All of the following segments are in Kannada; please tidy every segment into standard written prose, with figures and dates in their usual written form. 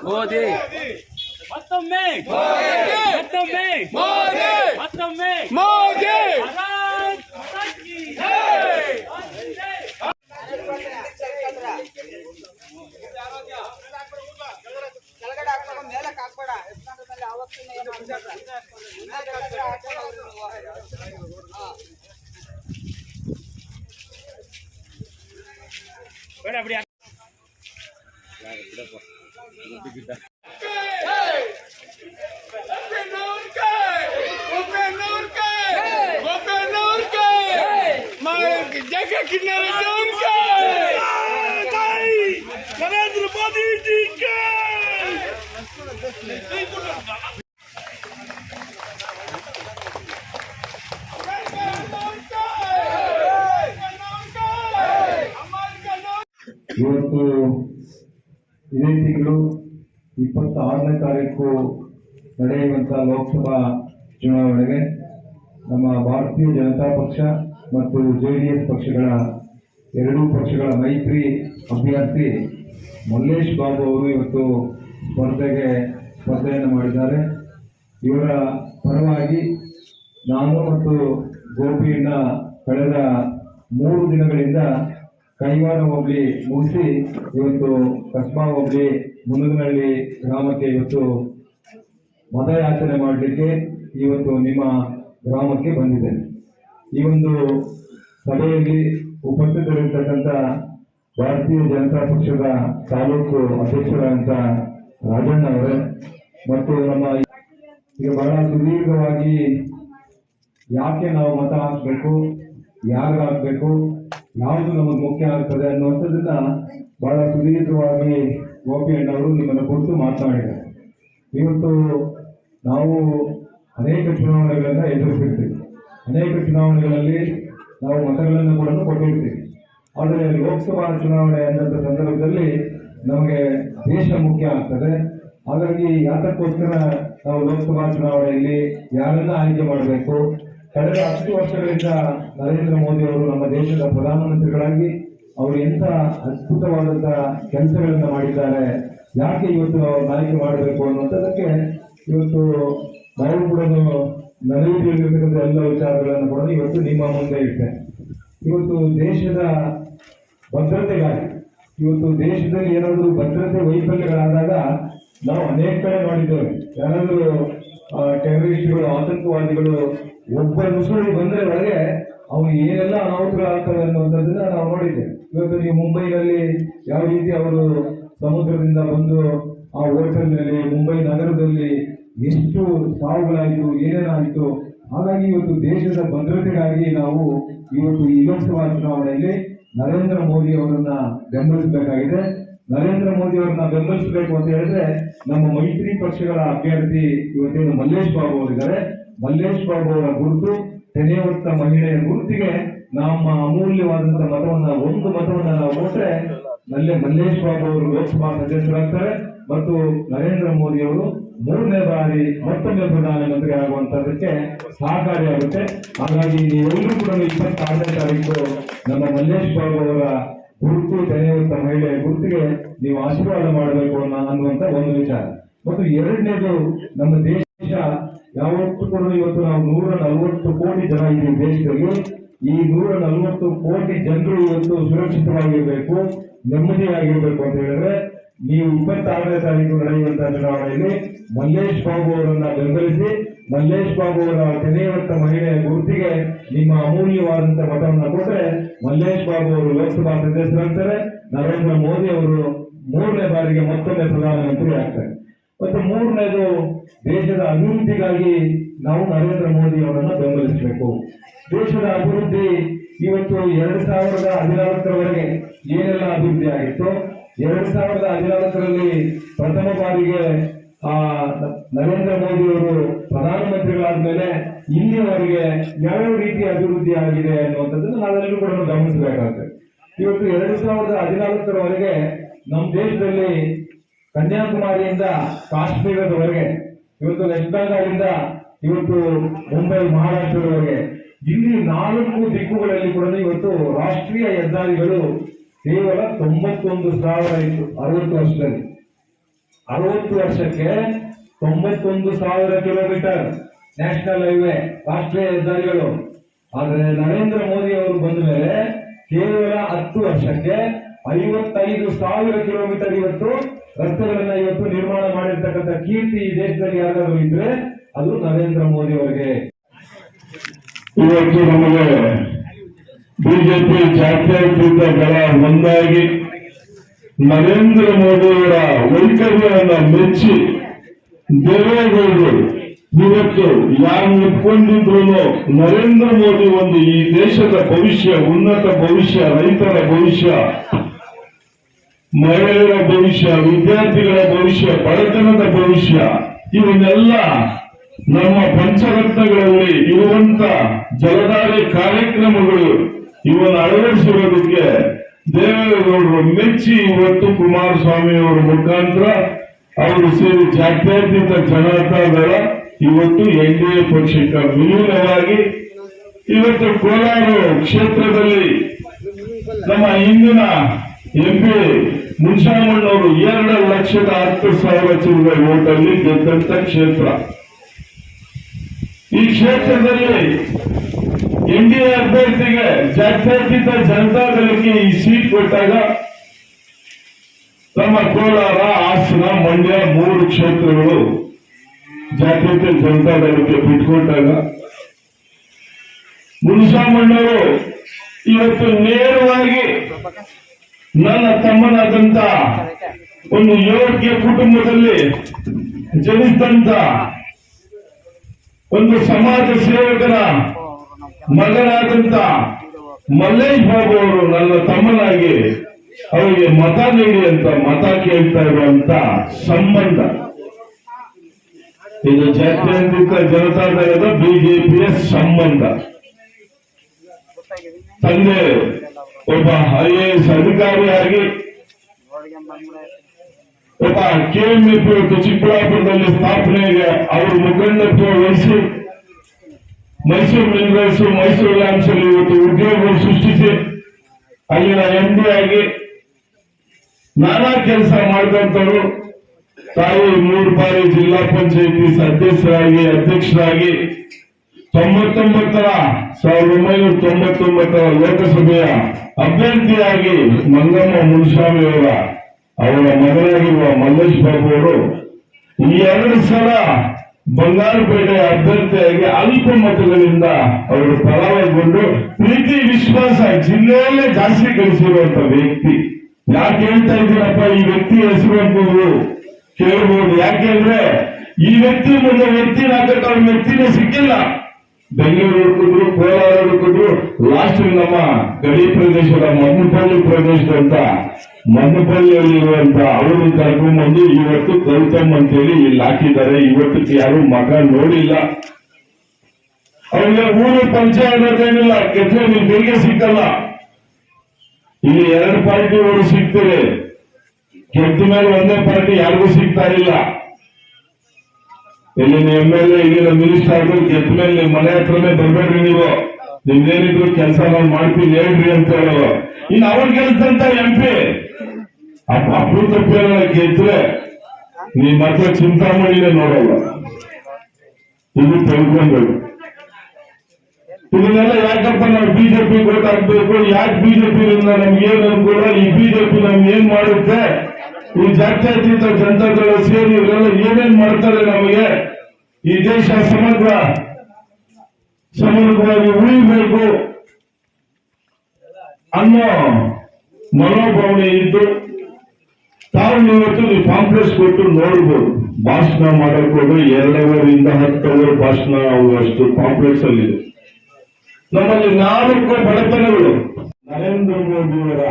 ಮೋದಿ ಮತ್ತೊಮ್ಮೆ ಮೋದಿ ಕೆಳಗಡೆ ಹಾಕ್ಬೇಡ, ಮೇಲಕ್ಕೆ ಹಾಕ್ಬೇಡ. ಆವತ್ತಿನ ಬೇಡ ಬಿಡಿ. नरेंद्र मोदी जी के ಇವತ್ತು ಇದೇ ತಿಂಗಳು 26ನೇ ತಾರೀಕು ನಡೆಯುವಂತ ಲೋಕಸಭಾ ಚುನಾವಣೆಗೆ ನಮ್ಮ ಭಾರತೀಯ ಜನತಾ ಪಕ್ಷ ಮತ್ತು JDS ಪಕ್ಷಗಳ ಎರಡೂ ಪಕ್ಷಗಳ ಮೈತ್ರಿ ಅಭ್ಯರ್ಥಿ ಮಲ್ಲೇಶ್ ಬಾಬು ಅವರು ಇವತ್ತು ಸ್ಪರ್ಧೆಯನ್ನು ಮಾಡಿದ್ದಾರೆ. ಇವರ ಪರವಾಗಿ ನಾನು ಮತ್ತು ಗೋಪಿಯನ್ನ ಕಳೆದ 3 ದಿನಗಳಿಂದ ಕೈವಾರ ಹೋಬಳಿ ಮುಗಿಸಿ ಇವತ್ತು ಕಸ್ಬಾ ಹೋಬಳಿ ಮುನಗನಹಳ್ಳಿ ಗ್ರಾಮಕ್ಕೆ ಇವತ್ತು ಮತಯಾಚನೆ ಮಾಡಲಿಕ್ಕೆ ಇವತ್ತು ನಿಮ್ಮ ಗ್ರಾಮಕ್ಕೆ ಬಂದಿದ್ದೇನೆ. ಈ ಒಂದು ಸಭೆಯಲ್ಲಿ ಉಪಸ್ಥಿತರಿರ್ತಕ್ಕಂಥ ಭಾರತೀಯ ಜನತಾ ಪಕ್ಷದ ತಾಲೂಕು ಅಧ್ಯಕ್ಷರಾದಂಥ ರಾಜಣ್ಣ ಅವರೇ ಮತ್ತು ನಮ್ಮ ಈಗ ಬಹಳ ಸುದೀರ್ಘವಾಗಿ ಯಾಕೆ ನಾವು ಮತ ಹಾಕಬೇಕು, ಯಾರು ಹಾಕಬೇಕು, ಯಾವುದು ನಮಗೆ ಮುಖ್ಯ ಆಗ್ತದೆ ಅನ್ನುವಂಥದ್ದನ್ನ ಬಹಳ ಸುದೀರ್ಘವಾಗಿ ಗೋಪಿಯಣ್ಣವರು ನಿಮ್ಮನ್ನು ಕುರಿತು ಮಾತನಾಡಿದ್ದಾರೆ. ಇವತ್ತು ನಾವು ಅನೇಕ ಚುನಾವಣೆಗಳನ್ನ ಎದುರಿಸಿರ್ತೀವಿ, ಅನೇಕ ಚುನಾವಣೆಗಳಲ್ಲಿ ನಾವು ಮತಗಳನ್ನು ಕೂಡ ಕೊಟ್ಟಿರ್ತೀವಿ. ಆದರೆ ಲೋಕಸಭಾ ಚುನಾವಣೆ ಅನ್ನೋ ಸಂದರ್ಭದಲ್ಲಿ ನಮಗೆ ದೇಶ ಮುಖ್ಯ ಆಗ್ತದೆ. ಹಾಗಾಗಿ ಯಾತಕ್ಕೋಸ್ಕರ ನಾವು ಲೋಕಸಭಾ ಚುನಾವಣೆಯಲ್ಲಿ ಯಾರನ್ನ ಆಯ್ಕೆ ಮಾಡಬೇಕು, ಕಳೆದ 10 ವರ್ಷಗಳಿಂದ ನರೇಂದ್ರ ಮೋದಿ ಅವರು ನಮ್ಮ ದೇಶದ ಪ್ರಧಾನಮಂತ್ರಿಗಳಾಗಿ ಅವರು ಎಂಥ ಅದ್ಭುತವಾದಂತಹ ಕೆಲಸಗಳನ್ನು ಮಾಡಿದ್ದಾರೆ, ಯಾಕೆ ಇವತ್ತು ನಾವು ಆಯ್ಕೆ ಮಾಡಬೇಕು ಅನ್ನುವಂಥದ್ದಕ್ಕೆ ಇವತ್ತು ನಾವು ಕೂಡ ನನಗೆ ತಿಳಿದಿರ್ತಕ್ಕಂಥ ಎಲ್ಲ ವಿಚಾರಗಳನ್ನು ಕೂಡ ಇವತ್ತು ನಿಮ್ಮ ಮುಂದೆ ಇರ್ತೇನೆ. ಇವತ್ತು ದೇಶದ ಭದ್ರತೆಗಾಗಿ, ಇವತ್ತು ದೇಶದಲ್ಲಿ ಏನಾದರೂ ಭದ್ರತೆ ವೈಫಲ್ಯಗಳಾದಾಗ ನಾವು ಅನೇಕ ಕಡೆ ಮಾಡಿದ್ದೇವೆ. ಯಾರಾದರೂ ಟೆರರಿಸ್ಟ್ಗಳು, ಆತಂಕವಾದಿಗಳು ಒಬ್ಬ ನುಸುಳಿ ಬಂದ್ರೆ ಒಳಗೆ ಅವನು ಏನೆಲ್ಲ ಅನಾಹುತಗಳಾಗ್ತವೆ ಅನ್ನುವಂಥದ್ದನ್ನ ನಾವು ನೋಡಿದ್ದೇವೆ. ಇವತ್ತು ನೀವು ಮುಂಬೈನಲ್ಲಿ ಯಾವ ರೀತಿ ಅವರು ಸಮುದ್ರದಿಂದ ಬಂದು ಆ ಹೋಟೆಲ್ನಲ್ಲಿ ಮುಂಬೈ ನಗರದಲ್ಲಿ ಎಷ್ಟು ಸಾವುಗಳಾಯಿತು, ಏನೇನಾಯಿತು. ಹಾಗಾಗಿ ಇವತ್ತು ದೇಶದ ಭದ್ರತೆಗಾಗಿ ನಾವು ಇವತ್ತು ಈ ಲೋಕಸಭಾ ಚುನಾವಣೆಯಲ್ಲಿ ನರೇಂದ್ರ ಮೋದಿ ಅವರನ್ನ ಬೆಂಬಲಿಸಬೇಕಾಗಿದೆ. ನರೇಂದ್ರ ಮೋದಿ ಅವರನ್ನ ಬೆಂಬಲಿಸಬೇಕು ಅಂತ ಹೇಳಿದ್ರೆ ನಮ್ಮ ಮೈತ್ರಿ ಪಕ್ಷಗಳ ಅಭ್ಯರ್ಥಿ ಇವತ್ತೇನು ಮಲ್ಲೇಶ್ ಬಾಬು ಅವರಿದ್ದಾರೆ, ಮಲ್ಲೇಶ್ ಬಾಬು ಅವರ ಗುರುತು ತೆನೆಯುವಂತ ಮಹಿಳೆಯ ಗುರುತಿಗೆ ನಮ್ಮ ಅಮೂಲ್ಯವಾದಂತಹ ಒಂದು ಮತವನ್ನ ನಾವು ಕೊಟ್ಟರೆ ಮಲ್ಲೇಶ್ ಬಾಬು ಅವರು ಲೋಕಸಭಾ ಸದಸ್ಯರಾಗ್ತಾರೆ ಮತ್ತು ನರೇಂದ್ರ ಮೋದಿ ಅವರು 3ನೇ ಬಾರಿ ಮತ್ತೊಮ್ಮೆ ಪ್ರಧಾನಮಂತ್ರಿ ಆಗುವಂತದಕ್ಕೆ ಸಹಕಾರಿಯಾಗುತ್ತೆ. ಹಾಗಾಗಿ ನೀವೆಲ್ಲರೂ ಕೂಡ 26ನೇ ತಾರೀಕು ನಮ್ಮ ಮಲ್ಲೇಶ್ ಬಾಬು ಅವರ ಗುರುತು ತೆನೆಯುವಂತ ಮಹಿಳೆಯ ಗುರುತಿಗೆ ನೀವು ಆಶೀರ್ವಾದ ಮಾಡಬೇಕು ಅನ್ನುವಂತ ಒಂದು ವಿಚಾರ. ಮತ್ತು ಎರಡನೇದು, ನಮ್ಮ ದೇಶ ಯಾವತ್ತೂ ಕೂಡ ಇವತ್ತು ನಾವು 140 ಕೋಟಿ ಜನ ಇದ್ದೀವಿ ದೇಶದಲ್ಲಿ. ಈ 140 ಕೋಟಿ ಜನರು ಇವತ್ತು ಸುರಕ್ಷಿತವಾಗಿರ್ಬೇಕು, ನೆಮ್ಮದಿಯಾಗಿರ್ಬೇಕು ಅಂತ ಹೇಳಿದ್ರೆ ನೀವು 26ನೇ ತಾರೀಕು ನಡೆಯುವಂತಹ ಚುನಾವಣೆಯಲ್ಲಿ ಮಲ್ಲೇಶ್ ಬಾಬು ಅವರನ್ನ ಬೆಂಬಲಿಸಿ, ಮಲ್ಲೇಶ್ ಬಾಬು ಅವರ ತೆನೆಯುವಂತ ಮಹಿಳೆಯ ಗುರುತಿಗೆ ನಿಮ್ಮ ಅಮೂಲ್ಯವಾದಂತಹ ಮತವನ್ನು ಕೊಟ್ಟರೆ ಮಲ್ಲೇಶ್ ಬಾಬು ಅವರು ಲೋಕಸಭಾ ಸದಸ್ಯರಾಗ್ತಾರೆ, ನರೇಂದ್ರ ಮೋದಿ ಅವರು 3ನೇ ಬಾರಿಗೆ ಮತ್ತೊಮ್ಮೆ ಪ್ರಧಾನಮಂತ್ರಿ ಆಗ್ತಾರೆ. ಮತ್ತು 3ನೇದು, ದೇಶದ ಅಭಿವೃದ್ಧಿಗಾಗಿ ನಾವು ನರೇಂದ್ರ ಮೋದಿ ಅವರನ್ನು ಬೆಂಬಲಿಸಬೇಕು. ದೇಶದ ಅಭಿವೃದ್ಧಿ ಇವತ್ತು 2014ರವರೆಗೆ ಏನೆಲ್ಲ ಅಭಿವೃದ್ಧಿ ಆಗಿತ್ತು, 2014ರಲ್ಲಿ ಪ್ರಥಮ ಬಾರಿಗೆ ನರೇಂದ್ರ ಮೋದಿ ಅವರು ಪ್ರಧಾನಮಂತ್ರಿಗಳಾದ ಮೇಲೆ ಇಲ್ಲಿಯವರೆಗೆ ಯಾವ್ಯಾವ ರೀತಿಯ ಅಭಿವೃದ್ಧಿ ಆಗಿದೆ ಅನ್ನುವಂಥದ್ದನ್ನು ನಾವೆಲ್ಲರೂ ಕೂಡ ಗಮನಿಸಬೇಕಾಗ್ತದೆ. ಇವತ್ತು 2014ರವರೆಗೆ ನಮ್ಮ ದೇಶದಲ್ಲಿ ಕನ್ಯಾಕುಮಾರಿಯಿಂದ ಕಾಶ್ಮೀರದವರೆಗೆ, ಇವತ್ತು ವೆಸ್ಟ್ ಬೆಂಗಾಲಿಂದ ಇವತ್ತು ಮುಂಬೈ ಮಹಾರಾಷ್ಟ್ರದವರೆಗೆ ಇಲ್ಲಿ 4 ದಿಕ್ಕುಗಳಲ್ಲಿ ಕೂಡ ಇವತ್ತು ರಾಷ್ಟ್ರೀಯ ಹೆದ್ದಾರಿಗಳು ಕೇವಲ 91,000 ಇತ್ತು 60 ವರ್ಷದಲ್ಲಿ. 60 ವರ್ಷಕ್ಕೆ 91,000 ಕಿಲೋಮೀಟರ್ ನ್ಯಾಷನಲ್ ಹೈವೇ ರಾಷ್ಟ್ರೀಯ ಹೆದ್ದಾರಿಗಳು. ಆದ್ರೆ ನರೇಂದ್ರ ಮೋದಿ ಅವರು ಬಂದ ಮೇಲೆ ಕೇವಲ 10 ವರ್ಷಕ್ಕೆ 55,000 ಕಿಲೋಮೀಟರ್ ಇವತ್ತು ರಸ್ತೆಗಳನ್ನ ಇವತ್ತು ನಿರ್ಮಾಣ ಮಾಡಿರ್ತಕ್ಕಂಥ ಕೀರ್ತಿ ಈ ದೇಶದಲ್ಲಿ ಯಾರಾದರೂ ಇದ್ರೆ ಅದು ನರೇಂದ್ರ ಮೋದಿ ಅವರಿಗೆ. ಇವತ್ತು ನಮಗೆ ಬಿಜೆಪಿ ಜಾತ್ಯತೀತ ದಳ ಒಂದಾಗಿ ನರೇಂದ್ರ ಮೋದಿಯವರ ವೈಖರಿಯನ್ನು ಮೆಚ್ಚಿ ದೇವೇಗೌಡರು ಇವತ್ತು ಯಾರು ಒಪ್ಕೊಂಡಿದ್ರು ನರೇಂದ್ರ ಮೋದಿ ಒಂದು ಈ ದೇಶದ ಭವಿಷ್ಯ, ಉನ್ನತ ಭವಿಷ್ಯ, ರೈತರ ಭವಿಷ್ಯ, ಮಹಿಳೆಯರ ಭವಿಷ್ಯ, ವಿದ್ಯಾರ್ಥಿಗಳ ಭವಿಷ್ಯ, ಬಡತನದ ಭವಿಷ್ಯ, ಇವನ್ನೆಲ್ಲ ನಮ್ಮ ಪಂಚರತ್ನಗಳಲ್ಲಿ ಇರುವಂತ ಜಲಧಾರೆ ಕಾರ್ಯಕ್ರಮಗಳು ಇವನ್ನ ಅಳವಡಿಸಿರೋದಕ್ಕೆ ದೇವೇಗೌಡರು ಮೆಚ್ಚಿ ಇವತ್ತು ಕುಮಾರಸ್ವಾಮಿ ಅವರ ಮುಖಾಂತರ ಅವರು ಸೇರಿ ಜಾತ್ಯತೀತ ಜನತಾ ದಳ ಇವತ್ತು NDA ಪಕ್ಷಕ್ಕೆ ವಿಲೀನವಾಗಿ ಇವತ್ತು ಕೋಲಾರ ಕ್ಷೇತ್ರದಲ್ಲಿ ನಮ್ಮ ಹಿಂದಿನ MP ಮುನ್ಷಾಮಣ್ಣವರು 2,10,000 ಚಿಲ್ಲರೆ ಓಟಲ್ಲಿ ಗೆದ್ದಂತ ಕ್ಷೇತ್ರ. ಈ ಕ್ಷೇತ್ರದಲ್ಲಿ NDA ಅಭ್ಯರ್ಥಿಗೆ ಜಾತ್ಯತೀತ ಜನತಾದಳಕ್ಕೆ ಈ ಸೀಟ್ ಕೊಟ್ಟಾಗ ನಮ್ಮ ಕೋಲಾರ, ಹಾಸನ, ಮಂಡ್ಯ 3 ಕ್ಷೇತ್ರಗಳು ಜಾತ್ಯತೀತ ಜನತಾದಳಕ್ಕೆ ಬಿಟ್ಕೊಟ್ಟಾಗ ಮುನ್ಷಾಮಣ್ಣವರು ಇವತ್ತು ನೇರವಾಗಿ ನನ್ನ ತಮ್ಮನಾದಂತ ಒಂದು ಯೋಗ್ಯ ಕುಟುಂಬದಲ್ಲಿ ಜನಿಸಿದಂತ ಒಂದು ಸಮಾಜ ಸೇವಕರ ಮಗನಾದಂತ ಮಲ್ಲೇಶ್ ಬಾಬು ಅವರು ನನ್ನ ತಮ್ಮನಾಗಿ ಅವರಿಗೆ ಮತ ನೀಡಿ ಅಂತ ಮತ ಕೇಳ್ತಾ ಇರುವಂತ ಸಂಬಂಧ ಇದು ಜಾತ್ಯತೀತ ಜನತಾದಳದ ಬಿಜೆಪಿಯ ಸಂಬಂಧ. ತಂದೆ ಒಬ್ಬ IAS ಅಧಿಕಾರಿಯಾಗಿ ಒಬ್ಬ KMF ಚಿಕ್ಕಬಳ್ಳಾಪುರದಲ್ಲಿ ಸ್ಥಾಪನೆಗೆ ಅವರು ಮುಖಂಡತ್ವ ವಹಿಸಿ ಮೈಸೂರು ಮಿನರಲ್ಸ್, ಮೈಸೂರು ಲ್ಯಾಂಬ್ಸ್ ಅಲ್ಲಿ ಇವತ್ತು ಉದ್ಯೋಗ ಸೃಷ್ಟಿಸಿ ಅಲ್ಲಿನ MD ಆಗಿ ನಾನಾ ಕೆಲಸ ಮಾಡಿದಂತವರು. ತಾಯಿ 3 ಬಾರಿ ಜಿಲ್ಲಾ ಪಂಚಾಯತಿ ಸದಸ್ಯರಾಗಿ ಅಧ್ಯಕ್ಷರಾಗಿ 1999 ಲೋಕಸಭೆಯ ಅಭ್ಯರ್ಥಿಯಾಗಿ ಮಂಗಮ್ಮ ಮುನ್ಸ್ವಾಮಿ ಅವರ ಮಗನಾಗಿರುವ ಮಲ್ಲೇಶ್ ಬಾಬು ಅವರು 2 ಸಲ ಬಂಗಾರಪೇಟೆ ಅಭ್ಯರ್ಥಿಯಾಗಿ ಅಲ್ಪ ಮತಗಳಿಂದ ಅವರು ಪರಾಭವಗೊಂಡು ಪ್ರೀತಿ ವಿಶ್ವಾಸ ಜಿಲ್ಲೆಯಲ್ಲೇ ಜಾಸ್ತಿ ಗಳಿಸಿರುವಂತ ವ್ಯಕ್ತಿ. ಯಾಕೆ ಹೇಳ್ತಾ ಇದ್ದೀನಪ್ಪ ಈ ವ್ಯಕ್ತಿ ಹೆಸರು ಅಂತಂದ್ರು ಕೇಳಬಹುದು. ಯಾಕೆಂದ್ರೆ ಈ ವ್ಯಕ್ತಿ ಮುಂದೆ ವ್ಯಕ್ತಿನ ಹಾಕಕ್ಕೆ ಅವ್ರ ವ್ಯಕ್ತಿನೇ ಸಿಕ್ಕಿಲ್ಲ. ಬೆಂಗಳೂರು ಹುಡುಕಿದ್ರು, ಕೋಲಾರ ಹುಡುಕಿದ್ರು, ಲಾಸ್ಟ್ ನಮ್ಮ ಗಡಿ ಪ್ರದೇಶದ ಮದ್ದಪಳ್ಳಿ ಪ್ರದೇಶದಂತ ಮದ್ದಪಳ್ಳಿಯಲ್ಲಿರುವಂತ ಅವರು ಕರ್ಕೊಂಡ್ಬಂದು ಇವತ್ತು ಗೌತಮ್ ಅಂತೇಳಿ ಇಲ್ಲಿ ಹಾಕಿದ್ದಾರೆ. ಇವತ್ತು ಯಾರು ಮಗ ನೋಡಿಲ್ಲ. ಅವ್ರಿಗೆ ಊರು ಪಂಚಾಯತ್ ಏನಿಲ್ಲ, ಗೆದ್ರೆ ನೀವು ಬೇಗ ಸಿಕ್ಕಲ್ಲ. ಇಲ್ಲಿ 2 ಪಾರ್ಟಿ ಅವರು ಸಿಗ್ತಾರೆ, ಗೆದ್ದ ಮೇಲೆ ಒಂದೇ ಪಾರ್ಟಿ ಯಾರಿಗೂ ಸಿಗ್ತಾ ಇಲ್ಲ. ಇಲ್ಲಿನ MLA, ಇಲ್ಲಿನ ಮಿನಿಸ್ಟರ್ ಗೆದ್ದ ಮೇಲೆ ನಿಮ್ಮ ಮನೆ ಹತ್ರನೇ ಬರ್ಬೇಡ್ರಿ, ನೀವು ನಿಮ್ದೇನಿದ್ರು ಕೆಲಸ ನಾವು ಮಾಡ್ತೀವಿ ಹೇಳ್ರಿ ಅಂತ ಹೇಳೋದು. ಇನ್ನು ಅವ್ರು ಗೆಲ್ತಂತ MP ಅಪೃತಪ್ಪ ಗೆದ್ರೆ ನೀವ್ ಮತ್ತೆ ಚಿಂತಾಮಣಿನೇ ನೋಡಲ್ಲ. ಇದು ತಿಳ್ಕೊಂಡ್ರು. ಇದನ್ನೆಲ್ಲ ಯಾಕಪ್ಪ ನಾವು ಬಿಜೆಪಿ ಗೊತ್ತಾಗ್ಬೇಕು, ಯಾಕೆ ಬಿಜೆಪಿಯಿಂದ ನಮ್ಗೆ ಏನ್ ಅನುಕೂಲ, ಈ ಬಿಜೆಪಿ ನಮ್ಗೆ ಏನ್ ಮಾಡುತ್ತೆ, ಈ ಜಾತ್ಯತೀತ ಜನತಾದಳ ಸೇರಿ ಇವರೆಲ್ಲ ಏನೇನ್ ಮಾಡ್ತಾರೆ, ನಮಗೆ ಈ ದೇಶ ಸಮಗ್ರವಾಗಿ ಉಳಿಬೇಕು ಅನ್ನೋ ಮನೋಭಾವನೆ ಇದ್ದು ತಾವು ಇವತ್ತು ನೀವು ಕಾಂಪ್ಲೆಕ್ಸ್ ಕೊಟ್ಟು ನೋಡ್ಬೋದು. ಭಾಷಣ ಮಾಡಬಹುದು, 2 ಅವರಿಂದ 10 ಅವರ್ ಭಾಷಣ ಅಷ್ಟು ಕಾಂಪ್ಲೆಕ್ಸ್ ಅಲ್ಲಿ ನಮ್ಮಲ್ಲಿ 4 ಬಡತನಗಳು. ನರೇಂದ್ರ ಮೋದಿಯವರ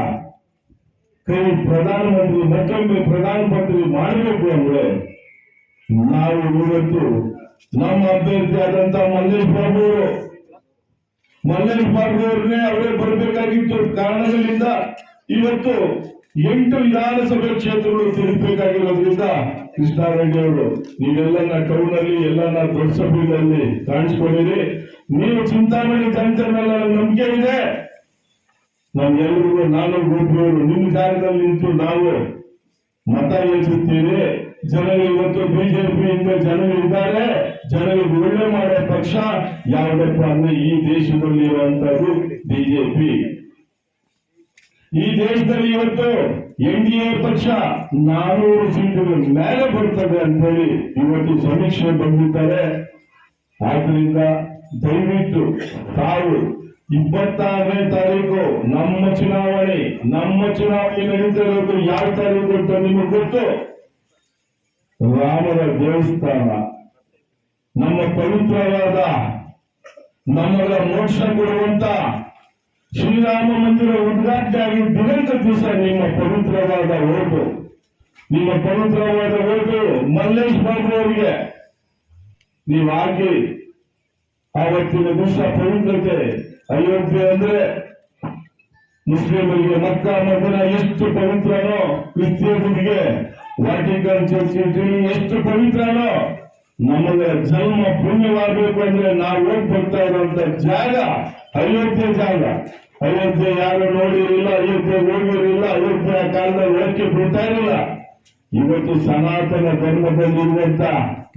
ಕೈ ಪ್ರಧಾನಮಂತ್ರಿ ಮತ್ತೊಮ್ಮೆ ಪ್ರಧಾನಮಂತ್ರಿ ಮಾಡಬೇಕು ಅಂದ್ರೆ ನಾವು ಇವತ್ತು ನಮ್ಮ ಅಭ್ಯರ್ಥಿ ಆದಂತ ಮಲ್ಲೇಶ್ ಬಾಬು ಅವರನ್ನೇ ಅವರೇ ಬರಬೇಕಾಗಿತ್ತು. ಕಾರಣಗಳಿಂದ ಇವತ್ತು 8 ವಿಧಾನಸಭೆ ಕ್ಷೇತ್ರಗಳು ತಿರುಗಬೇಕಾಗಿರೋದ್ರಿಂದ ಕೃಷ್ಣಾರೆಡ್ಡಿ ಅವರು ನೀವೆಲ್ಲ ಟೌನ್ ಅಲ್ಲಿ ಎಲ್ಲ ದೊಡ್ಡ ಸಭೆಗಳಲ್ಲಿ ಕಾಣಿಸ್ಕೊಂಡಿರಿ. ನೀವು ಚಿಂತಾಮಣಿ ಜನತೆ ಮೇಲೆ ನಂಬಿಕೆ ಇದೆ. ನಮ್ಗೆಲ್ಲರಿಗೂ ನಾನು ಗೋಪಿಯವರು ನಿಮ್ಮ ಜಾಗದಲ್ಲಿ ನಿಂತು ನಾವು ಮತ ಯೋಚಿಸ್ತೀವಿ. ಜನಗಳು ಇವತ್ತು ಬಿಜೆಪಿಯಿಂದ ಜನರು ಇದ್ದಾರೆ. ಜನರಿಗೆ ಒಳ್ಳೆ ಮಾಡೋ ಪಕ್ಷ ಯಾವುದಪ್ಪ ಅಂದ್ರೆ ಈ ದೇಶದಲ್ಲಿ ಇರುವಂತದ್ದು ಬಿಜೆಪಿ. ಈ ದೇಶದಲ್ಲಿ ಇವತ್ತು NDA ಪಕ್ಷ 400 ಸೀಟುಗಳ ಮೇಲೆ ಬರ್ತದೆ ಅಂತ ಹೇಳಿ ಇವತ್ತು ಸಮೀಕ್ಷೆ ಬಂದಿದ್ದಾರೆ. ಆದ್ರಿಂದ ದಯವಿಟ್ಟು ತಾವು 26ನೇ ತಾರೀಕು ನಮ್ಮ ಚುನಾವಣೆ ನಡೀತಾ ಇರೋದು ಯಾವ ತಾರೀಕು ಅಂತ ನಿಮಗೆ ಗೊತ್ತು. ರಾಮನ ದೇವಸ್ಥಾನ, ನಮ್ಮ ಪವಿತ್ರವಾದ ನಮಗ ಮೋಕ್ಷ ಕೊಡುವಂತ ಶ್ರೀರಾಮ ಮಂದಿರ ಉದ್ಘಾಟನೆ ಆಗಿದ್ದ ದಿನಾಂಕ ದಿವಸ ನಿಮ್ಮ ಪವಿತ್ರವಾದ ಓಟು ಮಲ್ಲೇಶ್ ಬಾಬು ಅವರಿಗೆ ನೀವು ಹಾಕಿ ಆವತ್ತಿನ ದಿವಸ ಪವಿತ್ರತೆ. ಅಯೋಧ್ಯೆ ಅಂದ್ರೆ ಮುಸ್ಲಿಮರಿಗೆ ಮಕ್ಕಾ ಮದಿನಾ ಎಷ್ಟು ಪವಿತ್ರನೋ, ಕ್ರಿಶ್ಚಿಯನ್ರಿಗೆ ವಾಟಿಕನ್ ಚರ್ಚ್ ಎಷ್ಟು ಪವಿತ್ರನೋ, ನಮಗೆ ಜನ್ಮ ಪುಣ್ಯವಾಗಬೇಕು ಅಂದ್ರೆ ನಾವು ಹೋಗಿ ಬರ್ತಾ ಇರುವಂತ ಜಾಗ ಅಯೋಧ್ಯೆ ಜಾಗ. ಅಯೋಧ್ಯೆ ಯಾರು ನೋಡಿರಲಿಲ್ಲ, ಅಯೋಧ್ಯೆ ಹೋಗಿರಲಿಲ್ಲ, ಅಯೋಧ್ಯೆ ಕಾಲದಲ್ಲಿ ಒಳಕ್ಕೆ ಬಿಡ್ತಾ ಇರಲಿಲ್ಲ. ಇವತ್ತು ಸನಾತನ ಧರ್ಮದಲ್ಲಿರುವಂತ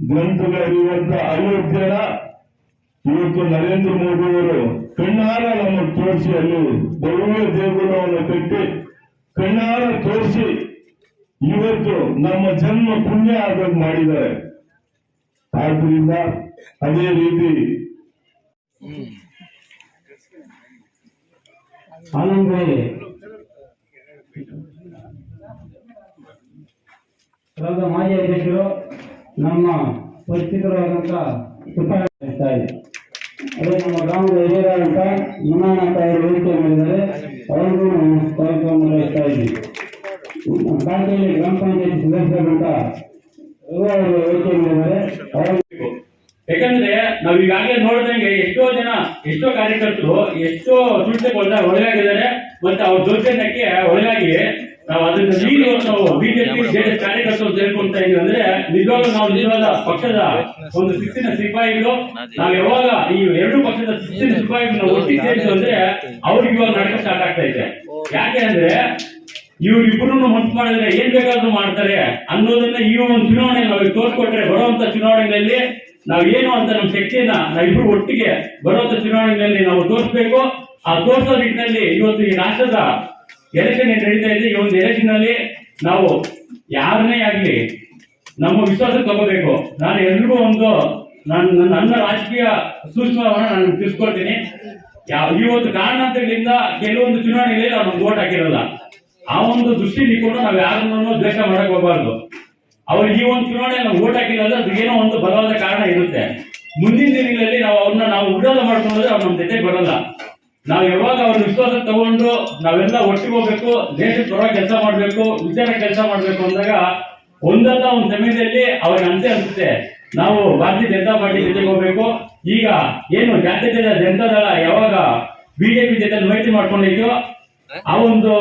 ಗ್ರಂಥಗಳಿರುವಂತ ಅಯೋಧ್ಯೆನ ಇವತ್ತು ನರೇಂದ್ರ ಮೋದಿ ಅವರು ಕಣ್ಣಾರ ನಮಗೆ ತೋರಿಸಿ ಅಲ್ಲಿ ಭವ್ಯ ದೇಗುಲವನ್ನು ಕಟ್ಟಿ ಕಣ್ಣಾರ ತೋರಿಸಿ ಇವತ್ತು ನಮ್ಮ ಜನ್ಮ ಪುಣ್ಯ ಆದಾಗ ಮಾಡಿದ್ದಾರೆ. ಆದ್ರಿಂದ ಅದೇ ರೀತಿ ಆನಂದ್ರೆ ಕಳೆದ ಮಾಜಿ ಅಧ್ಯಕ್ಷರು ನಮ್ಮ ಪರಿಚಿತರಾದಂಥ ಸುತ್ತಾಡ್ತಾ ಇದೆ. ಅದೇ ನಮ್ಮ ಗ್ರಾಮದ ಹಿರಿಯರಾದಂಥ ಮುನಾನಾಥ ಅವರು ವೇದಿಕೆ ಮಾಡಿದ್ದಾರೆ. ಅವರಿಗೂ ಕಾರ್ಯಕ್ರಮ ನಿರ್ವಹಿಸ್ತಾ ಇದ್ದೀವಿ. ಕಾಂತೇಲಿ ಗ್ರಾಮ ಪಂಚಾಯತ್ ಸದಸ್ಯರಾದಂಥ ರಘು ಅವರು ವೇದಿಕೆ ಮಾಡಿದ್ದಾರೆ. ಯಾಕಂದ್ರೆ ನಾವ್ ಈಗಾಗಲೇ ನೋಡಿದಂಗೆ ಎಷ್ಟೋ ಕಾರ್ಯಕರ್ತರು ಎಷ್ಟೋ ಸುಳ್ಳುಕೊಳ್ತಾರೆ ಒಳಗಾಗಿದ್ದಾರೆ. ಮತ್ತೆ ಅವ್ರ ದೌರ್ಜನ್ಯಕ್ಕೆ ಒಳಗಾಗಿ ನಾವು ಅದನ್ನ ಮೀರಿ ನಾವು ಬಿಜೆಪಿ ಜೆಡಿಎಸ್ ಕಾರ್ಯಕರ್ತರು ಸೇರ್ಕೊಳ್ತಾ ಇದೀವಿ ಅಂದ್ರೆ ನಿಜವಾದ ಪಕ್ಷದ ಒಂದು ಶಿಸ್ತಿನ ಸಿಪಾಯಿಗಳು. ನಾವು ಯಾವಾಗ ಈ ಎರಡು ಪಕ್ಷದ ಶಿಸ್ತಿನ ಸಿಪಾಯಿಗಳು ಒಟ್ಟಿಗೆ ಸೇರಿದ್ರು ಅಂದ್ರೆ ಅವ್ರಿಗೆ ಇವಾಗ ನಾಟಕ ಸ್ಟಾರ್ಟ್ ಆಗ್ತಾ ಇದೆ. ಯಾಕೆ ಅಂದ್ರೆ ಇವ್ರಿಬ್ರು ಮನ್ಸು ಮಾಡಿದ್ರೆ ಏನ್ ಬೇಕಾದ್ರೂ ಮಾಡ್ತಾರೆ ಅನ್ನೋದನ್ನ ಈ ಒಂದು ಚುನಾವಣೆ ನಾವು ತೋರ್ಸ್ಕೊಟ್ರೆ ಬರುವಂತ ಚುನಾವಣೆಗಳಲ್ಲಿ ನಾವ್ ಏನು ಅಂತ ನಮ್ಮ ಶಕ್ತಿಯನ್ನ ನಾವಿಬ್ರು ಒಟ್ಟಿಗೆ ಬರುವಂತ ಚುನಾವಣೆಯಲ್ಲಿ ನಾವು ತೋರಿಸ್ಬೇಕು. ಆ ತೋರಿಸೋ ನಿಟ್ಟಿನಲ್ಲಿ ಇವತ್ತು ಈ ರಾಷ್ಟ್ರದ ಎಲೆಕ್ಷನ್ ಏನ್ ನಡೀತಾ ಇದೆ, ಈ ಒಂದು ಎಲೆಕ್ಷನ್ ನಲ್ಲಿ ನಾವು ಯಾರನ್ನೇ ಆಗ್ಲಿ ನಮ್ಮ ವಿಶ್ವಾಸ ತಗೋಬೇಕು. ನಾನು ಎಲ್ರಿಗೂ ನನ್ನ ರಾಜಕೀಯ ಸೂಕ್ಷ್ಮವನ್ನ ನಾನು ತಿಳಿಸ್ಕೊಳ್ತೀನಿ. ಈ ಒಂದು ಕಾರಣಾಂತರಗಳಿಂದ ಕೆಲವೊಂದು ಚುನಾವಣೆಗಳಲ್ಲಿ ನಾವು ವೋಟ್ ಹಾಕಿರಲ್ಲ. ಆ ಒಂದು ದೃಷ್ಟಿ ಇಟ್ಕೊಂಡು ನಾವು ಯಾರನ್ನೂ ದ್ವೇಷ ಮಾಡಕ್ ಹೋಗಬಾರ್ದು. ಅವ್ರಿಗೆ ಈ ಒಂದು ಚುನಾವಣೆ ನಾವು ವೋಟ್ ಹಾಕಿಲ್ಲ ಅಂದ್ರೆ ಅದಕ್ಕೇನೋ ಒಂದು ಬಲವಾದ ಕಾರಣ ಇರುತ್ತೆ. ಮುಂದಿನ ದಿನಗಳಲ್ಲಿ ನಾವು ವಿರೋಧ ಮಾಡ್ಕೊಂಡ್ರೆ ಅವ್ರು ನಮ್ಮ ಜೊತೆಗೆ ಬರಲ್ಲ. ನಾವು ಯಾವಾಗ ಅವ್ರ ವಿಶ್ವಾಸ ತಗೊಂಡು ನಾವೆಲ್ಲ ಒಟ್ಟಿಗೆ ಹೋಗ್ಬೇಕು, ದೇಶದ ಪರವಾಗಿ ಕೆಲಸ ಮಾಡ್ಬೇಕು, ವಿಚಾರ ಕೆಲಸ ಮಾಡ್ಬೇಕು ಅಂದಾಗ ಒಂದಲ್ಲ ಒಂದು ಸಮಯದಲ್ಲಿ ಅವ್ರಿಗೆ ಅನ್ಸುತ್ತೆ ನಾವು ಭಾರತೀಯ ಜನತಾ ಪಾರ್ಟಿ ಜೊತೆಗೆ ಹೋಗ್ಬೇಕು. ಈಗ ಏನು ಜಾತ್ಯತೀತ ಜನತಾದಳ ಯಾವಾಗ ಬಿಜೆಪಿ ಜೊತೆ ಮೈತ್ರಿ ಮಾಡ್ಕೊಂಡಿದ್ಯೋ ಆ ಒಂದು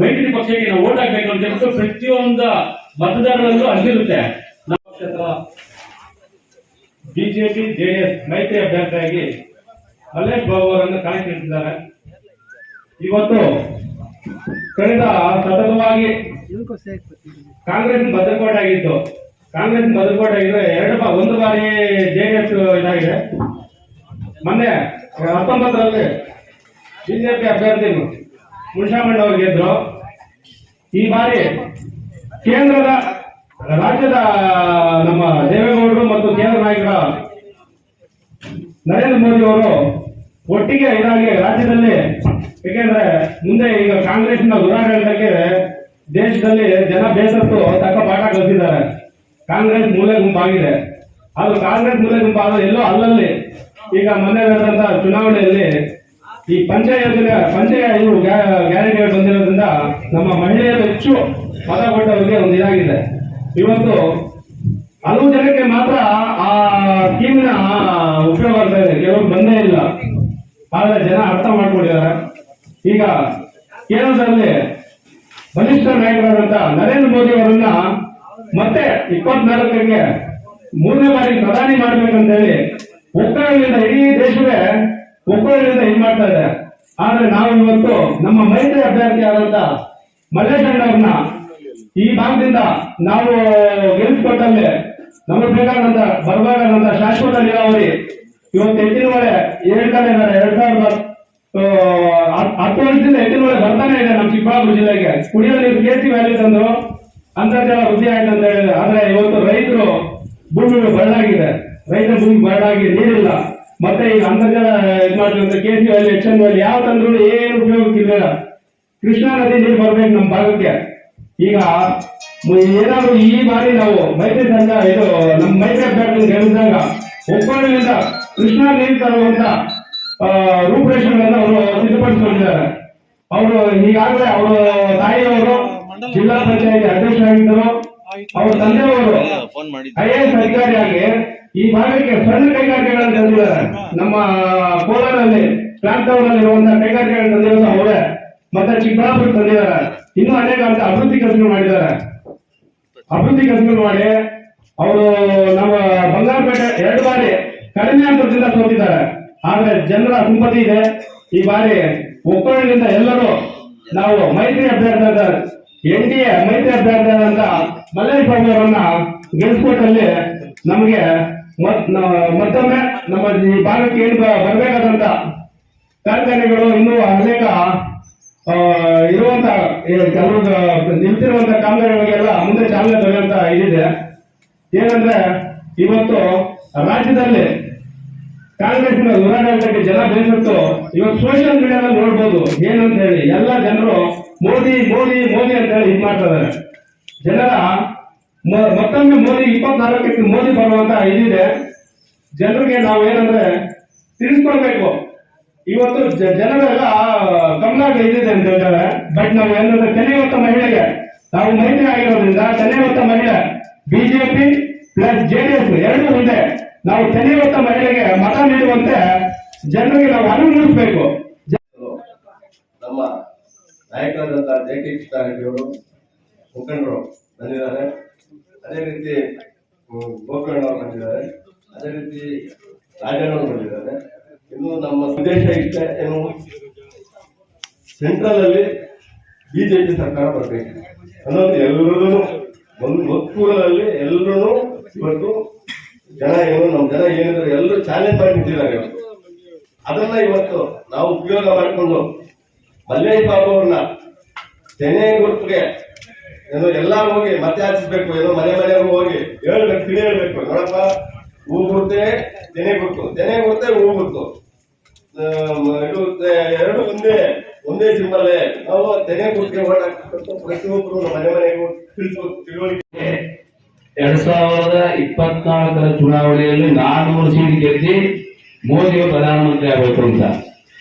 ಮೈತ್ರಿ ಪಕ್ಷಕ್ಕೆ ನಾವು ವೋಟ್ ಹಾಕ್ಬೇಕು ಅಂತ ಹೇಳ್ಬಿಟ್ಟು ಪ್ರತಿಯೊಂದು ಮತದಾರರಲ್ಲೂ ಅನ್ಸಿರುತ್ತೆ. ಬಿಜೆಪಿ ಜೆಡಿಎಸ್ ಮೈತ್ರಿ ಅಭ್ಯರ್ಥಿಯಾಗಿ ಮಲ್ಲೇಶ್ ಬಾಬು ಅವರನ್ನು ಕಣಕ್ಕಿಳಿಸಿದ್ದಾರೆ. ಇವತ್ತು ಕಳೆದ ಸತತವಾಗಿ ಕಾಂಗ್ರೆಸ್ ಭದ್ರಕೋಟೆ ಆಗಿತ್ತು. ಒಂದು ಬಾರಿ ಜೆಡಿಎಸ್ ಇದಾಗಿದೆ. ಮೊನ್ನೆ 19ರಲ್ಲಿ ಬಿಜೆಪಿ ಅಭ್ಯರ್ಥಿ ಮುನ್ಷಾಮಣ್ಣ ಅವರು ಗೆದ್ರು. ಈ ಬಾರಿ ರಾಜ್ಯದ ನಮ್ಮ ದೇವೇಗೌಡರು ಮತ್ತು ಕೇಂದ್ರ ನಾಯಕರ ನರೇಂದ್ರ ಮೋದಿ ಅವರು ಒಟ್ಟಿಗೆ ಇದಾಗಿ ರಾಜ್ಯದಲ್ಲಿ, ಏಕೆಂದ್ರೆ ಮುಂದೆ ಈಗ ಕಾಂಗ್ರೆಸ್ನ ದುರಾಡಳಿತಕ್ಕೆ ದೇಶದಲ್ಲಿ ಜನ ಬೇಸತ್ತು ತಕ್ಕ ಪಾಠ ಕಲಿಸಿದ್ದಾರೆ. ಕಾಂಗ್ರೆಸ್ ಮೂಲೆ ಗುಂಪಾಗಿದೆ. ಅದು ಕಾಂಗ್ರೆಸ್ ಮೂಲೆ ಗುಂಪಾದ ಎಲ್ಲೋ ಅಲ್ಲಲ್ಲಿ ಈಗ ಮೊನ್ನೆ ನಡೆದಂತ ಚುನಾವಣೆಯಲ್ಲಿ ಈ ಗ್ಯಾರಂಟಿ ಬಂದಿರೋದ್ರಿಂದ ನಮ್ಮ ಮಹಿಳೆಯರು ಹೆಚ್ಚು ಮತ ಕೊಟ್ಟವರಿಗೆ ಒಂದು ಇದಾಗಿದೆ. ಇವತ್ತು ಹಲವು ಜನಕ್ಕೆ ಮಾತ್ರ ಆ ಸ್ಕೀಮಿನ ಉಪಯೋಗ ಆಗ್ತಾ ಇದೆ, ಕೆಲವರು ಬಂದೇ ಇಲ್ಲ. ಆದ್ರೆ ಜನ ಅರ್ಥ ಮಾಡ್ಕೊಂಡಿದ್ದಾರೆ. ಈಗ ಕೇಂದ್ರದಲ್ಲಿ ಬಲಿಷ್ಠ ನಾಯಕರಾದಂತ ನರೇಂದ್ರ ಮೋದಿ ಅವರನ್ನ ಮತ್ತೆ 24ಕ್ಕೆ 3ನೇ ಬಾರಿ ಪ್ರಧಾನಿ ಮಾಡ್ಬೇಕಂತ ಹೇಳಿ ಒಕ್ಕಲಿನಿಂದ ಇಡೀ ದೇಶವೇ ಒಕ್ಕಲಿನಿಂದ ಇದು ಮಾಡ್ತಾ ಇದೆ. ಆದ್ರೆ ನಾವು ಇವತ್ತು ನಮ್ಮ ಮೈತ್ರಿ ಅಭ್ಯರ್ಥಿ ಆದಂತ ಮಲ್ಲೇಶ್ ಅವ್ರನ್ನ ಈ ಭಾಗದಿಂದ ನಾವು ಗೆಲ್ಲಿಸ್ಕೊಟ್ಟಲ್ಲಿ ನಮಗೆ ಬೇಕಾದಂತ ಬರಬೇಕಾದಂತ ಶಾಶ್ವತ ನೀರಾವರಿ ಇವತ್ತು ಎತ್ತಿನ ಮಳೆ ಹೇಳ್ತಾನೆ ಇದ್ದಾರೆ 10 ವರ್ಷದಿಂದ ಎತ್ತಿನ ಮಳೆ ಬರ್ತಾನೆ ಇದೆ ನಮ್ಮ ಚಿಕ್ಕಬಳ್ಳಾಪುರ ಜಿಲ್ಲೆಗೆ. ಕುಡಿಯೋ ನೀರು KC ವ್ಯಾಲಿ ತಂದು ಅಂತರ್ಜಲ ವೃದ್ಧಿ ಆಯ್ತು ಅಂತ ಹೇಳಿದೆ. ಆದ್ರೆ ಇವತ್ತು ರೈತರು ಭೂಮಿಗಳು ಬರಡಾಗಿದೆ, ರೈತರ ಭೂಮಿ ಬರಡಾಗಿ ನೀರಿಲ್ಲ. ಮತ್ತೆ ಈಗ ಅಂತರ್ಜಲ ಇದು ಮಾಡಿದ್ರೆ KC ವ್ಯಾಲಿ HN ವ್ಯಾಲಿ ಯಾವ ತಂದ್ರು ಏನು ಉಪಯೋಗಕ್ಕಿಲ್ಲ. ಕೃಷ್ಣಾ ನದಿ ನೀರು ಬರ್ಬೇಕು ನಮ್ಮ ಭಾಗಕ್ಕೆ. ಈಗ ಏನಾದ್ರು ಈ ಬಾರಿ ನಾವು ಮೈತ್ರಿ ಸಂಘ ಇದು ನಮ್ಮ ಮೈತ್ರಿ ಅಭ್ಯರ್ಥಿ ಗೆಲ್ಲಿಸಿದಾಗ ಒಪ್ಪಂದದಿಂದ ಕೃಷ್ಣಾ ನೀರು ತರುವಂತ ರೂಪುರೇಷೆಗಳನ್ನು ಅವರು ಸಿದ್ಧಪಡಿಸಿಕೊಂಡಿದ್ದಾರೆ. ಅವರು ಈಗಾಗಲೇ ಅವರ ತಾಯಿಯವರು ಜಿಲ್ಲಾ ಪಂಚಾಯತಿ ಅಧ್ಯಕ್ಷರಾಗಿದ್ದರು. ಅವರ ತಂದೆಯವರು IAS ಅಧಿಕಾರಿಯಾಗಿ ಈ ಭಾಗಕ್ಕೆ ಸಣ್ಣ ಕೈಗಾರಿಕೆಗಳನ್ನು ತಂದಿದ್ದಾರೆ. ನಮ್ಮ ಕೋಲಾರಲ್ಲಿ ಕ್ಲಾಕ್ ಟವರ್ ನಲ್ಲಿ ಇರುವಂತಹ ಕೈಗಾರಿಕೆಗಳನ್ನು ತಂದಿರೋದು ಅವರೇ. ಮತ್ತೆ ಚಿಕ್ಕಬಳ್ಳಾಪುರ ತಂದಿದ್ದಾರೆ. ಇನ್ನೂ ಅನೇಕ ಅಂತ ಅಭಿವೃದ್ಧಿ ಕೆಲಸಗಳು ಮಾಡಿದ್ದಾರೆ. ಅಭಿವೃದ್ಧಿ ಕೆಲಸಗಳು ಮಾಡಿ ಅವರು ನಮ್ಮ ಬಂಗಾರಪೇಟೆ 2 ಬಾರಿ ಕಡಿಮೆ ಅಂತರದಿಂದ ಸೋತಿದ್ದಾರೆ. ಆದ್ರೆ ಜನರ ಸಂಪತ್ತಿ ಇದೆ. ಈ ಬಾರಿ ಒಕ್ಕೂಟದಿಂದ ಎಲ್ಲರೂ ನಾವು ಮೈತ್ರಿ ಅಭ್ಯರ್ಥಿ NDA ಮೈತ್ರಿ ಅಭ್ಯರ್ಥಿ ಆದಂತ ಮಲ್ಲೇಶ್ ಬಾಬು ಅವರನ್ನ ಗೆಲ್ಲಿಸ್ಕೊಟ್ಟಲ್ಲಿ ನಮಗೆ ಮತ್ತೊಮ್ಮೆ ನಮ್ಮ ಈ ಭಾಗಕ್ಕೆ ಏನು ಬರಬೇಕಾದಂತ ಕಾರ್ಖಾನೆಗಳು ಇನ್ನೂ ಅನೇಕ ಇರುವಂತ ನಿಂತಿರುವಂತ ಕಾಮಗಾರಿಗಳಿಗೆಲ್ಲ ಮುಂದೆ ಚಾಲನೆ ದೊರೆಯುವಂತ ಇದಿದೆ. ಏನಂದ್ರೆ ಇವತ್ತು ರಾಜ್ಯದಲ್ಲಿ ಕಾಂಗ್ರೆಸ್ನ ದುರಾಡಳಿತಕ್ಕೆ ಜನ ಬೇಸತ್ತು. ಇವತ್ತು ಸೋಷಿಯಲ್ ಮೀಡಿಯಾದಲ್ಲಿ ನೋಡ್ಬೋದು ಏನಂತ ಹೇಳಿ ಎಲ್ಲ ಜನರು ಮೋದಿ ಮೋದಿ ಮೋದಿ ಅಂತ ಹೇಳಿ ಇದು ಮಾಡ್ತಾ ಇದ್ದಾರೆ. ಜನರ ಮತ್ತೊಮ್ಮೆ ಮೋದಿ 24ಕ್ಕೆ ಮೋದಿ ಬರುವಂತ ಇದಿದೆ. ಜನರಿಗೆ ನಾವು ಏನಂದ್ರೆ ತಿಳಿಸ್ಕೊಡ್ಬೇಕು. ಇವತ್ತು ಜನರೆಲ್ಲ ಕಮಲಾಗ ಇದಿದೆ ಅಂತ ಹೇಳ್ತಾರೆ. ಬಟ್ ನಾವು ಏನಂದ್ರೆ ತೆನೆ ಹೊತ್ತ ಮಹಿಳೆಗೆ ನಾವು ಮೈತ್ರಿ ಆಗಿರೋದ್ರಿಂದ ತೆನೆ ಹೊತ್ತ ಮಹಿಳೆ ಬಿಜೆಪಿ ಪ್ಲಸ್ JDS ಎರಡೂ ಒಂದೇ. ನಾವು ತೆನೆ ಹೊತ್ತ ಮಹಿಳೆಗೆ ಮತ ನೀಡುವಂತೆ ಜನರಿಗೆ ನಾವು ಅರಿವು ಮೂಡಿಸಬೇಕು. ನಮ್ಮ ನಾಯಕರಾದಂತ JK ಕೃಷ್ಣಾರೆಡ್ಡಿಯವರು ಮುಖಂಡರು ಬಂದಿದ್ದಾರೆ. ಅದೇ ರೀತಿ ಗೋಕರ್ಣವರು ಬಂದಿದ್ದಾರೆ. ಅದೇ ರೀತಿ ರಾಜಣ್ಣವರು ಬಂದಿದ್ದಾರೆ. ಇನ್ನು ನಮ್ಮ ಉದ್ದೇಶ ಇಷ್ಟ ಏನು, ಸೆಂಟ್ರಲ್ ಅಲ್ಲಿ BJP ಸರ್ಕಾರ ಬರಬೇಕು ಅನ್ನೋದು ಎಲ್ಲರೂ ಒಂದು ಒಕ್ಕೂರಲ್ಲಿ ಎಲ್ಲರೂ ಇವತ್ತು ಜನ ಏನು ನಮ್ಮ ಜನ ಏನಿದ್ರು ಎಲ್ಲರೂ ಚಾಲೆಂಜ್ ಮಾಡಿ ನಿಂತಿದ್ದಾರೆ. ಅದನ್ನ ಇವತ್ತು ನಾವು ಉಪಯೋಗ ಮಾಡಿಕೊಂಡು ಮಲ್ಲೇಶ್ ಬಾಬು ಅವ್ರನ್ನ ತೆನೆ ಗುರುತಿಗೆ ಏನೋ ಎಲ್ಲಾರು ಹೋಗಿ ಮತ್ತೆ ಹಾಕಿಸ್ಬೇಕು. ಏನೋ ಮನೆ ಮನೆಗೂ ಹೋಗಿ ಹೇಳ್ಬೇಕು, ತಿಳಿ ಹೇಳ್ಬೇಕು. ನೋಡಪ್ಪ, ಹೂ ಗುರುತೆ ತೆನೆ ಗುರುತೆ ಹೂ ಗುರುತು ಇದು ಎರಡು ಒಂದೇ ಸಿಂಬಲ್ಲೇ. ನಾವು ತೆನೆ ಗುರುತಿಗೆ ಓಟ್ ಹಾಕ್ಬೇಕು. ಪ್ರತಿಯೊಬ್ಬರು ನಮ್ಮ ಮನೆ ಮನೆಗೂ ತಿಳಿಸ್ಬೇಕು, ತಿಳುವಳಿಕೆ. 2024 ಚುನಾವಣೆಯಲ್ಲಿ 400 ಸೀಟ್ ಗೆದ್ದಿ ಮೋದಿಯವರು ಪ್ರಧಾನಮಂತ್ರಿ ಆಗಬೇಕು ಅಂತ.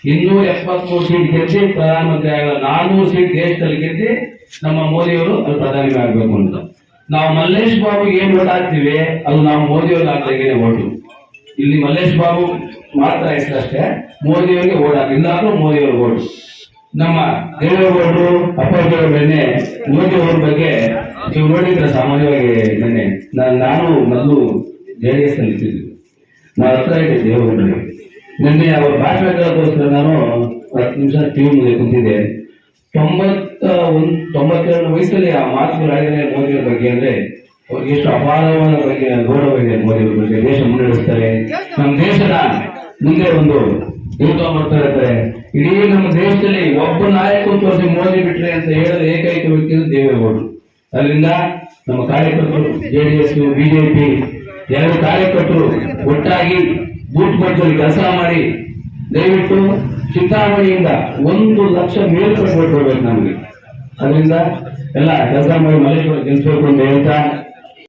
273 ಸೀಟ್ ಗೆದ್ದಿ ಪ್ರಧಾನಮಂತ್ರಿ ಆಗಲ್ಲ. 400 ಸೀಟ್ ದೇಶದಲ್ಲಿ ಗೆದ್ದಿ ನಮ್ಮ ಮೋದಿಯವರು ಅಲ್ಲಿ ಪ್ರಧಾನಿ ಆಗಬೇಕು ಅಂತ. ನಾವು ಮಲ್ಲೇಶ್ ಬಾಬು ಏನ್ ಓಟ್ ಹಾಕ್ತಿವಿ ಅದು ನಾವು ಮೋದಿಯವ್ರಿಗೆ ಹಾಕ್ದಾಗೇನೆ ಓಟು. ಇಲ್ಲಿ ಮಲ್ಲೇಶ್ ಬಾಬು ಮಾತ್ರ ಹೆಸರಷ್ಟೇ, ಮೋದಿಯವರಿಗೆ ಓಟ್ ಹಾಕಿಲ್ಲ ಅಂದ್ರೆ ಮೋದಿಯವ್ರಿಗೆ ಓಟು. ನಮ್ಮ ದೇವೇಗೌಡರು ಅಪ್ಪಾಜಿಯವ್ರ ಬೆನ್ನೆ ಮೋದಿ ಅವ್ರ ಬಗ್ಗೆ ನೀವು ನೋಡಿದ್ರೆ ಸಾಮಾನ್ಯವಾಗಿ ನೆನ್ನೆ ನಾನು ಮೊದಲು JDS ನಲ್ಲಿ ಇರ್ತಿದ್ವಿ. ನಾವು ಹತ್ರ ಇದ್ದೆ ದೇವೇಗೌಡರಿಗೆ. ನಿನ್ನೆ ಅವ್ರ ಭಾಷಣ ಕೇಳೋದಕ್ಕೋಸ್ಕರ ನಾನು 10 ನಿಮಿಷ TV ಮುಂದೆ ಕುಂತಿದ್ದೆ. 92 ವಯಸ್ಸಲ್ಲಿ ಆ ಮಾತುಗಳು ಆಡಿದರೆ ಮೋದಿಯವ್ರ ಬಗ್ಗೆ ಅಂದ್ರೆ ಅವ್ರಿಗೆ ಎಷ್ಟು ಅಪಾರವಾದ ಬಗ್ಗೆ ಗೌರವ ಇದೆ. ಮೋದಿಯವ್ರ ಬಗ್ಗೆ ದೇಶ ಮುನ್ನಡೆಸ್ತಾರೆ, ನಮ್ಮ ದೇಶದ ಮುಂದೆ ಒಂದು ಯುವಕ ಮಾಡ್ತಾ ಇರ್ತಾರೆ. ಇಡೀ ನಮ್ಮ ದೇಶದಲ್ಲಿ ಒಬ್ಬ ನಾಯಕತ್ವ ಮೋದಿ ಬಿಟ್ರೆ ಅಂತ ಹೇಳದ ಏಕೈಕ ವ್ಯಕ್ತಿ ದೇವೇಗೌಡರು. ಅದರಿಂದ ನಮ್ಮ ಕಾರ್ಯಕರ್ತರು JDS BJP ಎರಡು ಕಾರ್ಯಕರ್ತರು ಒಟ್ಟಾಗಿ ಬೂತ್ ಮಟ್ಟದಲ್ಲಿ ಕೆಲಸ ಮಾಡಿ ದಯವಿಟ್ಟು ಚಿಂತಾಮಣಿಯಿಂದ 1 ಲಕ್ಷ ಮೇಲ್ಪಟ್ಟು ಕೊಡ್ಬೇಕು ನಮಗೆ. ಅದರಿಂದ ಎಲ್ಲ ಕೆಲಸ ಮಾಡಿ ಮಲ್ಲೇಶ್ವರ ಗೆಲ್ಸ್ಬೇಕು ಅಂತ ಹೇಳ್ತಾ